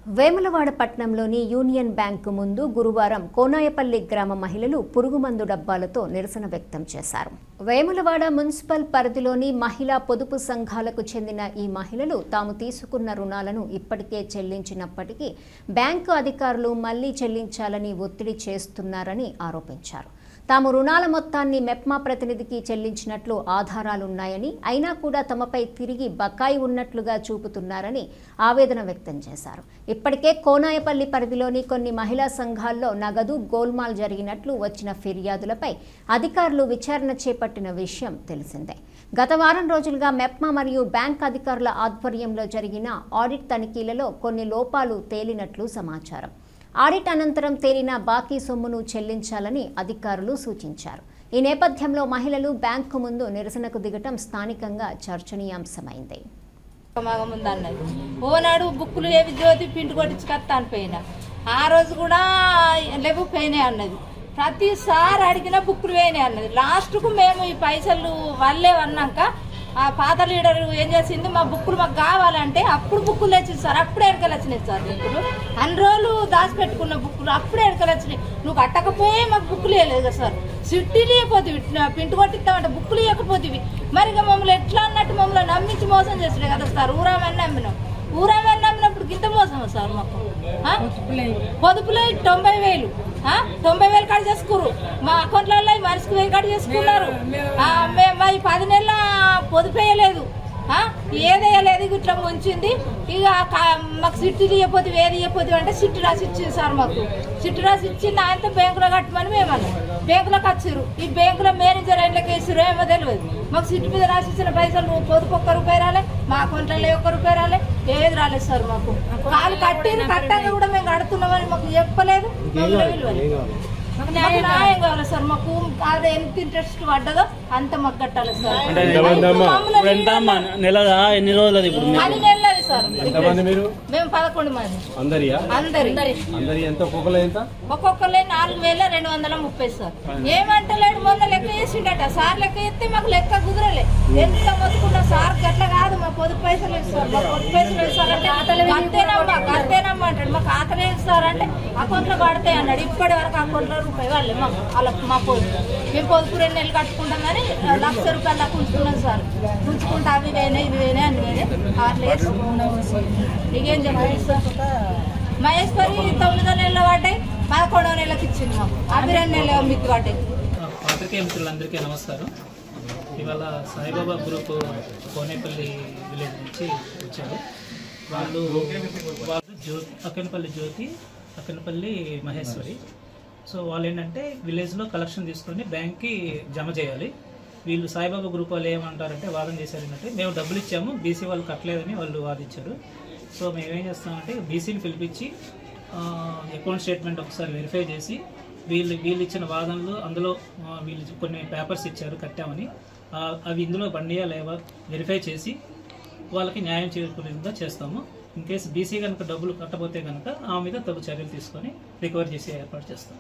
వేములవాడ పట్టణంలోని union bank ముందు గురువారం కోనాయపల్లి గ్రామ మహిళలు పురుగుమందు డబ్బాలతో నిరసన వ్యక్తం చేశారు. వేములవాడ మున్సిపల్ పరిధిలోని మహిళా పొదుపు సంఘాలకు చెందిన ఈ మహిళలు తాము తీసుకున్న రుణాలను ఇప్పటికే చెల్లించినప్పటికీ బ్యాంకు అధికారులు మళ్లీ చెల్లించాలని ఒత్తిడి చేస్తున్నారని ఆరోపించారు. తాము రుణాల మొత్తాన్ని మెప్మా ప్రతినిధికి చెల్లించినట్లు ఆధారాలున్నాయని అయినా కూడా తమపై తిరిగి బకాయి ఉన్నట్లుగా చూపుతున్నారని ఆవేదన వ్యక్తం చేశారు. ఇప్పటికే కోనాయపల్లి పరిధిలోని కొన్ని మహిళా సంఘాల్లో నగదు గోల్మాల్ జరిగినట్లు వచ్చిన ఫిర్యాదులపై అధికారులు విచారణ చేపట్టిన విషయం తెలిసిందే. గత వారం రోజులుగా మెప్మా మరియు బ్యాంక్ అధికారుల ఆధ్వర్యంలో జరిగిన ఆడిట్ తనిఖీలలో కొన్ని లోపాలు తేలినట్లు సమాచారం. ఆడిట్ అనంతరం తేలిన బాకీ సొమ్మును చెల్లించాలని అధికారులు సూచించారు. ఈ నేపథ్యంలో మహిళలు బ్యాంకు ముందు నిరసనకు దిగటం స్థానికంగా చర్చనీయాంశమైంది. ఓనాడు బుక్కులు ఏవి జ్యోతి పిండి కొట్టించుకొస్తా అనిపోయినా ఆ రోజు కూడా లేవు పోయినాయి అన్నది. ప్రతిసారి అడిగిన బుక్కులు పోయినాయి అన్నది. లాస్ట్కు మేము ఈ పైసలు వల్లేవన్నాక ఆ పాత లీడర్ ఏం చేసింది, మా బుక్కులు మాకు కావాలంటే అప్పుడు బుక్కులు తెచ్చింది సార్. అప్పుడే ఎడకలు వచ్చినాయి సార్. బుక్కులు అన్ని రోజులు దాచిపెట్టుకున్న బుక్కులు అప్పుడే ఎడకలు వచ్చినాయి. నువ్వు కట్టకపోయే మాకు బుక్కులు వేయలేదు కదా సార్. సిట్టీలు ఇవ్వపోతివి, పిండి కొట్టిస్తామంటే బుక్కులు ఇవ్వకపోతివి. మరి ఇక మమ్మల్ని ఎట్లా అన్నట్టు మమ్మల్ని నమ్మించి మోసం చేసినాయి కదా సార్. ఊరామని నమ్మినాం. ఊరామని నమ్మినప్పుడు గింత మోసమా సార్ మాకు? పొదుపులో 90,000 90,000 కట్ చేసుకురు. మా అకౌంట్లలో మనిషికి 1000 కట్ చేసుకున్నారు. మేము 10 నెలల పొదుపు వేయలేదు, ఏదేయలేదు. ఇట్లా ఉంచింది. ఇక మాకు సిట్టు ఇవ్వపోతే ఏది ఇవ్వపోతే అంటే సిట్టు రాసి ఇచ్చింది సార్. మాకు సిట్టు రాసి ఇచ్చింది. ఆయనతో బ్యాంకులో కట్టమని మేమన్నాం. బ్యాంకులోకి వచ్చారు. ఈ బ్యాంకులో మేనేజర్ ఎండ్లకి వేసారు ఏమో తెలియదు. మాకు సిట్టు మీద రాసి ఇచ్చిన పైసలు పొదుపు ₹1 రాలే, మా అకౌంట్లలో ₹1 రాలే, ఏది రాలేదు సార్. మాకు వాళ్ళు కట్టంగా కూడా మేము కడుతున్నామని మాకు చెప్పలేదు. మాకు న్యాయం కావాలి సార్. మాకు అది ఎంత ఇంట్రెస్ట్ పడ్డదో అంత మాకు కట్టాలి సార్. 10 నెలలు సార్. మేము 11 మంది. ఒక్కొక్కరు 4,230 సార్. ఏమంటలేడు. మొన్న లెక్క చేసిండట సార్. లెక్క చేస్తే మాకు లెక్క కుదరలే. ఎంత మొత్తుకున్నా సార్ గట్ల కాదు, మా పొదుపు పైసలు ఇస్తారు, మా పొదుపు పైసలు ఇస్తారంటే అంతేనమ్మా అంటాడు. మాకు ఆతలే ఇస్తారంటే అకౌంట్లో పడతాయి అన్నాడు. ఇప్పటి వరకు అకౌంట్లో ₹1 వాళ్ళే మాకు అలా మా పొదుపు. మేము పొదుపు 2 నెలలు కట్టుకుంటామని ₹1,00,000 దాకా ఉంచుకున్నాం సార్. ఉంచుకుంటా అవి వేనే ఇవి వేనే అన్ని వేనే అట్లా నీకేం చెప్పాలి సార్. మహేశ్వరి 9వ నెలలో పడ్డాయి, 11వ నెలకు ఇచ్చింది మాకు. అవి 2 నెలలు మీకు పడ్డాయి. పాత్రికేయ మిత్రులందరికీ నమస్కారం. ఇవాళ సాయిబాబా గ్రూప్ కోనేపల్లి విలేజ్ నుంచి వచ్చారు. వాళ్ళు అక్కనపల్లి జ్యోతి, అక్కనపల్లి మహేశ్వరి. సో వాళ్ళు ఏంటంటే విలేజ్లో కలెక్షన్ తీసుకొని బ్యాంక్కి జమ చేయాలి. వీళ్ళు సాయిబాబా గ్రూప్ వాళ్ళు ఏమంటారంటే వాదన చేశారు ఏంటంటే, మేము డబ్బులు ఇచ్చాము, బీసీ వాళ్ళు కట్టలేదని వాళ్ళు వాదించారు. సో మేమేం చేస్తామంటే బీసీని పిలిపించి అకౌంట్ స్టేట్మెంట్ ఒకసారి వెరిఫై చేసి వీళ్ళు ఇచ్చిన వాదనలు, అందులో వీళ్ళు కొన్ని పేపర్స్ ఇచ్చారు కట్టామని, అవి ఇందులో బండియా లేవా వెరిఫై చేసి వాళ్ళకి న్యాయం చేకూరేలా చేస్తాము. ఇన్ కేసు బీసీ కనుక డబ్బులు కట్టబోతే కనుక ఆ మీద తగు చర్యలు తీసుకొని రికవర్ చేసే ఏర్పాటు చేస్తాం.